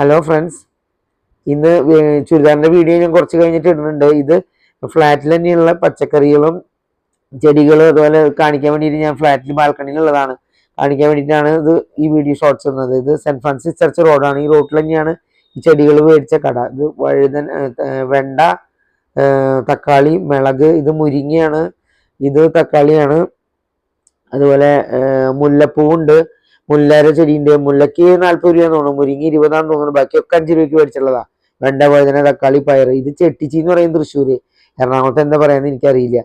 Hello friends, ഇന്ന് ചുരിദാറിൻ്റെ video ഞാൻ കുറച്ച് കഴിഞ്ഞിട്ട് ഇടുന്നുണ്ട്. ഇത് ഫ്ലാറ്റിൽ തന്നെയുള്ള പച്ചക്കറികളും ചെടികളും അതുപോലെ കാണിക്കാൻ വേണ്ടിയിട്ട് ഞാൻ ഫ്ലാറ്റിൽ ബാൽക്കണിയിലുള്ളതാണ് കാണിക്കാൻ വേണ്ടിയിട്ടാണ് ഈ വീഡിയോ ഷോർട്സ് ഇടുന്നത്. ഇത് സെൻറ്റ് ഫ്രാൻസിസ് ചർച്ച് റോഡാണ്. ഈ റോഡിൽ തന്നെയാണ് ഈ ചെടികൾ മേടിച്ച കട. ഇത് വെണ്ട, തക്കാളി, മിളക്, ഇത് മുരിങ്ങയാണ്, ഇത് തക്കാളിയാണ്. അതുപോലെ മുല്ലപ്പൂവുണ്ട്, മുല്ലയുടെ ചെടിയുണ്ട്. മുല്ലയ്ക്ക് 40 രൂപ തോന്നുന്നു, മുരിങ്ങ 20 തോന്നുന്നു, ബാക്കിയൊക്കെ 5 രൂപയ്ക്ക് മേടിച്ചുള്ളതാ. വെണ്ട, വഴുതന, തക്കാളി, പയർ. ഇത് ചെട്ടിച്ചി എന്ന് പറയും തൃശ്ശൂര്. എറണാകുളത്ത് എന്താ പറയാന്ന് എനിക്കറിയില്ല.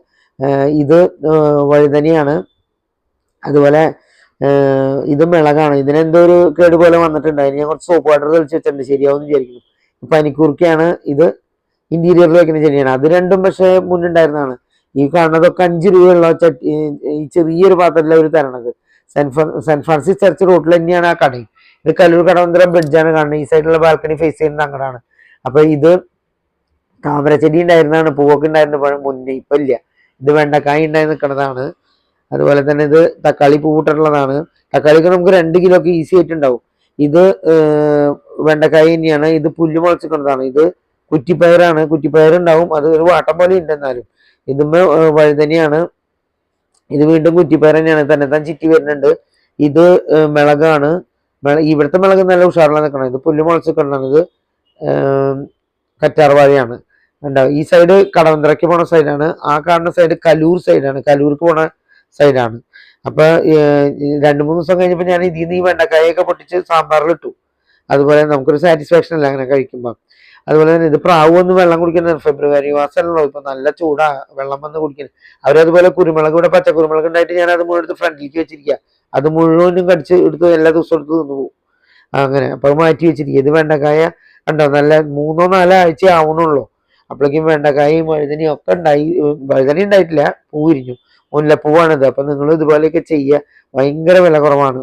ഇത് വഴുതനയാണ്. അതുപോലെ ഇത് മിളകാണ്. ഇതിനെന്തോ ഒരു കേട് പോലെ വന്നിട്ടുണ്ട്. അതിന് ഞാൻ കുറച്ച് സോപ്പ് വാട്ടർ തെളിച്ച് വെച്ചിട്ടുണ്ട്, ശരിയാവും വിചാരിക്കുന്നു. പനിക്കൂർക്കയാണ്. ഇത് ഇന്റീരിയറിൽ വെക്കുന്ന ചെടിയാണ്. അത് രണ്ടും പക്ഷേ മുന്നുണ്ടായിരുന്നതാണ്. ഈ കാണുന്നതൊക്കെ 5 രൂപയുള്ള ഈ ചെറിയൊരു പാത്രത്തിലാണ് അവർ തരണത്. സെന്റ് ഫ്രാൻസിസ് ചർച്ച് റോഡിൽ തന്നെയാണ് ആ കടയും. ഇത് കല്ലൂർ കടവന്തരം ബ്രിഡ്ജാണ് കാണുന്നത്. ഈ സൈഡിലുള്ള ബാൽക്കണി ഫേസ് ചെയ്യുന്നത് അങ്ങടാണ്. അപ്പൊ ഇത് താമരച്ചെടി ഉണ്ടായിരുന്നതാണ്, പൂവൊക്കെ ഉണ്ടായിരുന്ന മുന്നേ, ഇപ്പൊ ഇല്ല. ഇത് വെണ്ടക്കായ ഉണ്ടായി നിൽക്കുന്നതാണ്. അതുപോലെ തന്നെ ഇത് തക്കാളി പൂവിട്ടുള്ളതാണ്. തക്കാളിക്ക് നമുക്ക് 2 കിലോക്ക് ഈസി ആയിട്ടുണ്ടാവും. ഇത് വെണ്ടക്കായ തന്നെയാണ്. ഇത് പുല്ല് മുളച്ചിക്കുന്നതാണ്. ഇത് കുറ്റിപ്പയറാണ്. കുറ്റിപ്പയർ ഉണ്ടാവും, അത് ഒരു വാട്ടം പോലെ ഉണ്ട്. എന്നാലും ഇതുമ്മ വഴുതനയാണ്. ഇത് വീണ്ടും കുറ്റിപ്പയർ തന്നെയാണ്, തന്നെ ചിറ്റി വരുന്നുണ്ട്. ഇത് മിളകാണ്. ഇവിടുത്തെ മിളക് നല്ല ഉഷാറുള്ള നിൽക്കണം. ഇത് പുല്ല് മുളച്ചിക്കുന്നതാണ്. ഇത് കറ്റാർവാഴയാണ്. ഉണ്ടാവും. ഈ സൈഡ് കടവന്തറയ്ക്ക് പോണ സൈഡാണ്. ആ കാണുന്ന സൈഡ് കലൂർ സൈഡാണ്, കലൂർക്ക് പോണ സൈഡാണ്. അപ്പൊ 2-3 ദിവസം കഴിഞ്ഞപ്പോൾ ഞാൻ ഇതിൽ നിന്ന് ഈ വെണ്ടക്കായൊക്കെ പൊട്ടിച്ച് സാമ്പാറിലിട്ടു. അതുപോലെ നമുക്കൊരു സാറ്റിസ്ഫാക്ഷൻ അല്ല അങ്ങനെ കഴിക്കുമ്പോൾ. അതുപോലെ തന്നെ ഇത് പ്രാവ് വന്ന് വെള്ളം കുടിക്കുന്നത് ഫെബ്രുവരി മാസമല്ലോ, ഇപ്പൊ നല്ല ചൂടാ, വെള്ളം വന്ന് കുടിക്കുന്നത്. അവരതുപോലെ കുരുമുളക്, ഇവിടെ പച്ചക്കുരുമുളക് ഉണ്ടായിട്ട് ഞാൻ അത് മുഴുവൻ എടുത്ത് ഫ്രണ്ടിലേക്ക് വെച്ചിരിക്കുക. അത് മുഴുവനും കടിച്ച് എടുത്ത് എല്ലാ ദിവസവും എടുത്ത് തിന്നു പോകും. അങ്ങനെ അപ്പൊ മാറ്റി വെച്ചിരിക്കുക. ഇത് വെണ്ടക്കായ കണ്ടോ, നല്ല 3-4 ആഴ്ച ആവണുള്ളൂ. അപ്പോഴേക്കും വെണ്ടക്കായും വഴുതനയും ഒക്കെ ഉണ്ടായി. വഴുതന ഉണ്ടായിട്ടില്ല, പൂ വിരിഞ്ഞു. മുല്ലപ്പൂവാണിത്. അപ്പൊ നിങ്ങൾ ഇതുപോലെയൊക്കെ ചെയ്യുക. ഭയങ്കര വില കുറവാണ്.